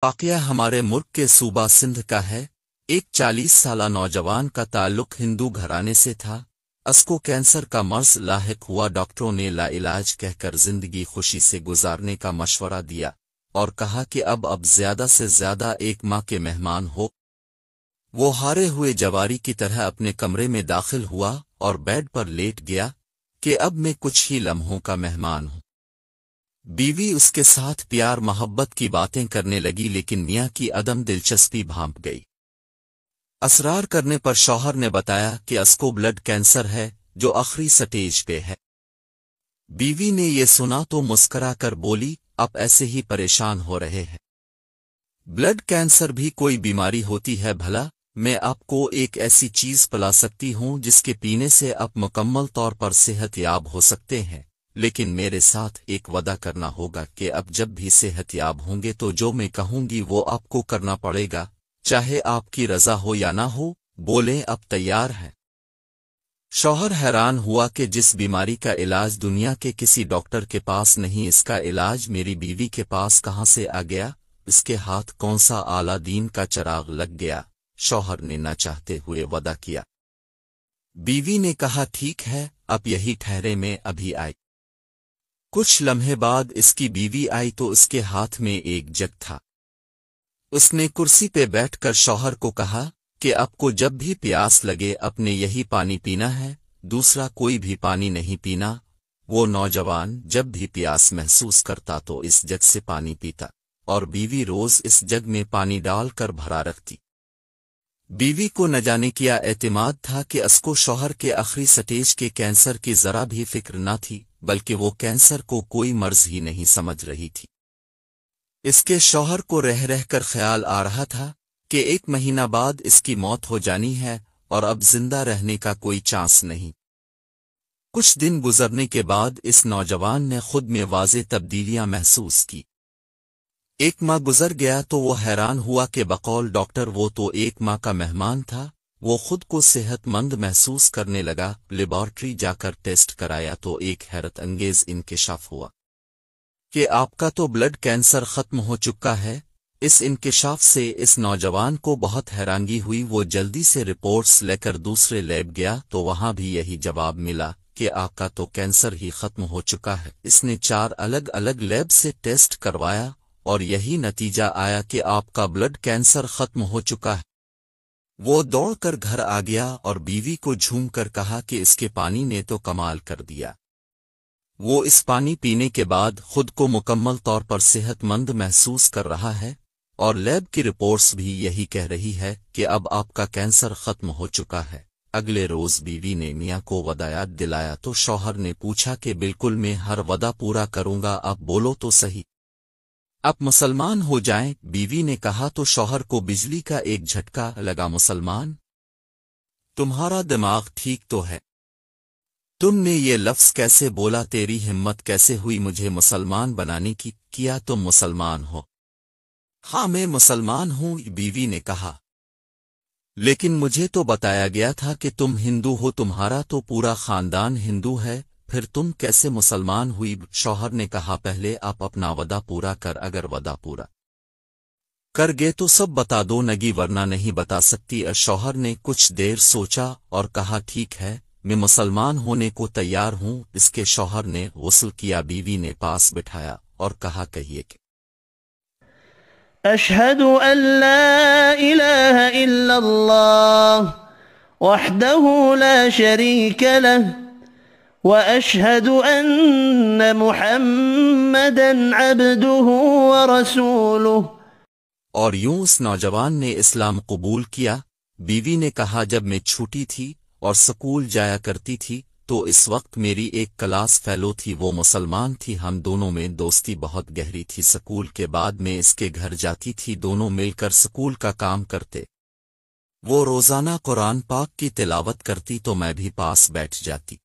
واقعہ ہمارے ملک کے صوبہ سندھ کا ہے۔ ایک 40 سالہ نوجوان کا تعلق ہندو گھرانے سے تھا۔ اس کو کینسر کا مرض لاحق ہوا۔ ڈاکٹروں نے لا علاج کہہ کر زندگی خوشی سے گزارنے کا مشورہ دیا اور کہا کہ اب زیادہ سے زیادہ 1 ماہ کے مہمان ہو۔ وہ ہارے ہوئے جواری کی طرح اپنے کمرے میں داخل ہوا اور بیڈ پر لیٹ گیا کہ اب میں کچھ ہی لمحوں کا مہمان ہوں۔ بیوی اس کے ساتھ پیار محبت کی باتیں کرنے لگی، لیکن میاں کی عدم دلچسپی بھانپ گئی۔ اصرار کرنے پر شوہر نے بتایا کہ اس کو بلڈ کینسر ہے جو آخری سٹیج پہ ہے۔ بیوی نے یہ سنا تو مسکرا کر بولی، آپ ایسے ہی پریشان ہو رہے ہیں؟ بلڈ کینسر بھی کوئی بیماری ہوتی ہے بھلا؟ میں آپ کو ایک ایسی چیز پلا سکتی ہوں جس کے پینے سے آپ مکمل طور پر صحت یاب ہو سکتے ہیں، لیکن میرے ساتھ ایک وعدہ کرنا ہوگا کہ اب جب بھی صحت یاب ہوں گے تو جو میں کہوں گی وہ آپ کو کرنا پڑے گا، چاہے آپ کی رضا ہو یا نہ ہو۔ بولے اب تیار ہیں؟ شوہر حیران ہوا کہ جس بیماری کا علاج دنیا کے کسی ڈاکٹر کے پاس نہیں، اس کا علاج میری بیوی کے پاس کہاں سے آ گیا؟ اس کے ہاتھ کون سا اعلیٰ دین کا چراغ لگ گیا؟ شوہر نے نہ چاہتے ہوئے وعدہ کیا۔ بیوی نے کہا ٹھیک ہے، اب یہی ٹھہرے، میں ابھی آئی۔ کچھ لمحے بعد اس کی بیوی آئی تو اس کے ہاتھ میں ایک جگ تھا۔ اس نے کرسی پہ بیٹھ کر شوہر کو کہا کہ آپ کو جب بھی پیاس لگے اپنے یہی پانی پینا ہے، دوسرا کوئی بھی پانی نہیں پینا۔ وہ نوجوان جب بھی پیاس محسوس کرتا تو اس جگ سے پانی پیتا اور بیوی روز اس جگ میں پانی ڈال کر بھرا رکھتی۔ بیوی کو نہ جانے کیا اعتماد تھا کہ اس کو شوہر کے آخری سٹیج کے کینسر کی ذرا بھی فکر نہ تھی، بلکہ وہ کینسر کو کوئی مرض ہی نہیں سمجھ رہی تھی۔ اس کے شوہر کو رہ رہ کر خیال آ رہا تھا کہ 1 مہینہ بعد اس کی موت ہو جانی ہے اور اب زندہ رہنے کا کوئی چانس نہیں۔ کچھ دن گزرنے کے بعد اس نوجوان نے خود میں واضح تبدیلیاں محسوس کی۔ 1 ماہ گزر گیا تو وہ حیران ہوا کہ بقول ڈاکٹر وہ تو 1 ماہ کا مہمان تھا۔ وہ خود کو صحت مند محسوس کرنے لگا۔ لیبارٹری جا کر ٹیسٹ کرایا تو ایک حیرت انگیز انکشاف ہوا کہ آپ کا تو بلڈ کینسر ختم ہو چکا ہے۔ اس انکشاف سے اس نوجوان کو بہت حیرانگی ہوئی۔ وہ جلدی سے رپورٹس لے کر دوسرے لیب گیا تو وہاں بھی یہی جواب ملا کہ آپ کا تو کینسر ہی ختم ہو چکا ہے۔ اس نے 4 الگ الگ لیب سے ٹیسٹ کروایا اور یہی نتیجہ آیا کہ آپ کا بلڈ کینسر ختم ہو چکا ہے۔ وہ دوڑ کر گھر آ گیا اور بیوی کو جھوم کر کہا کہ اس کے پانی نے تو کمال کر دیا۔ وہ اس پانی پینے کے بعد خود کو مکمل طور پر صحت مند محسوس کر رہا ہے اور لیب کی رپورٹس بھی یہی کہہ رہی ہے کہ اب آپ کا کینسر ختم ہو چکا ہے۔ اگلے روز بیوی نے میاں کو وعدہ یاد دلایا تو شوہر نے پوچھا کہ بالکل میں ہر وعدہ پورا کروں گا، اب بولو تو صحیح، اب مسلمان ہو جائیں۔ بیوی نے کہا تو شوہر کو بجلی کا ایک جھٹکا لگا۔ مسلمان؟ تمہارا دماغ ٹھیک تو ہے؟ تم نے یہ لفظ کیسے بولا؟ تیری ہمت کیسے ہوئی مجھے مسلمان بنانے کی؟ کیا تم مسلمان ہو؟ ہاں میں مسلمان ہوں، بیوی نے کہا، لیکن مجھے تو بتایا گیا تھا کہ تم ہندو ہو، تمہارا تو پورا خاندان ہندو ہے، پھر تم کیسے مسلمان ہوئی؟ شوہر نے کہا پہلے آپ اپنا وعدہ پورا کر، اگر وعدہ پورا کر گئے تو سب بتا دو نگی، ورنہ نہیں بتا سکتی۔ شوہر نے کچھ دیر سوچا اور کہا ٹھیک ہے، میں مسلمان ہونے کو تیار ہوں۔ اس کے شوہر نے غسل کیا، بیوی نے پاس بٹھایا اور کہا کہیے کہ اشہد ان لا الہ الا اللہ وحدہ لا شریک لہ واشہد ان محمدا عبدہ ورسولہ۔ اور یوں اس نوجوان نے اسلام قبول کیا۔ بیوی نے کہا جب میں چھوٹی تھی اور سکول جایا کرتی تھی تو اس وقت میری ایک کلاس فیلو تھی، وہ مسلمان تھی، ہم دونوں میں دوستی بہت گہری تھی۔ سکول کے بعد میں اس کے گھر جاتی تھی، دونوں مل کر سکول کا کام کرتے۔ وہ روزانہ قرآن پاک کی تلاوت کرتی تو میں بھی پاس بیٹھ جاتی۔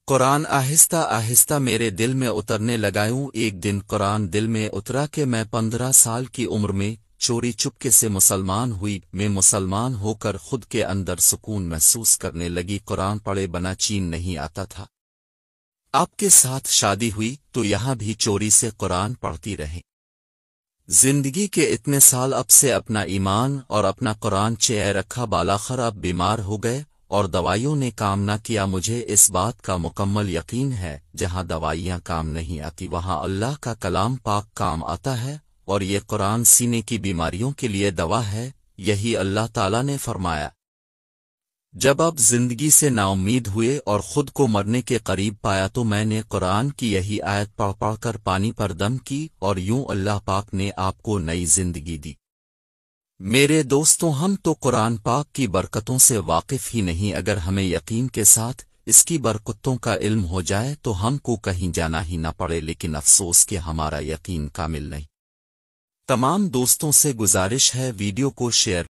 قرآن آہستہ آہستہ میرے دل میں اترنے لگایوں۔ ایک دن قرآن دل میں اترا کہ میں 15 سال کی عمر میں چوری چپکے سے مسلمان ہوئی۔ میں مسلمان ہو کر خود کے اندر سکون محسوس کرنے لگی۔ قرآن پڑھے بنا چین نہیں آتا تھا۔ آپ کے ساتھ شادی ہوئی تو یہاں بھی چوری سے قرآن پڑھتی رہی۔ زندگی کے اتنے سال اب سے اپنا ایمان اور اپنا قرآن چے رکھا بالاخر اب بیمار ہو گئے اور دوائیوں نے کام نہ کیا. مجھے اس بات کا مکمل یقین ہے جہاں دوائیاں کام نہیں آتی وہاں اللہ کا کلام پاک کام آتا ہے، اور یہ قرآن سینے کی بیماریوں کے لیے دوا ہے. یہی اللہ تعالیٰ نے فرمایا. جب اب زندگی سے نا امید ہوئے اور خود کو مرنے کے قریب پایا تو میں نے قرآن کی یہی آیت پڑھ پڑھ کر پانی پر دم کی، اور یوں اللہ پاک نے آپ کو نئی زندگی دی. میرے دوستوں، ہم تو قرآن پاک کی برکتوں سے واقف ہی نہیں. اگر ہمیں یقین کے ساتھ اس کی برکتوں کا علم ہو جائے تو ہم کو کہیں جانا ہی نہ پڑے، لیکن افسوس کہ ہمارا یقین کامل نہیں. تمام دوستوں سے گزارش ہے ویڈیو کو شیئر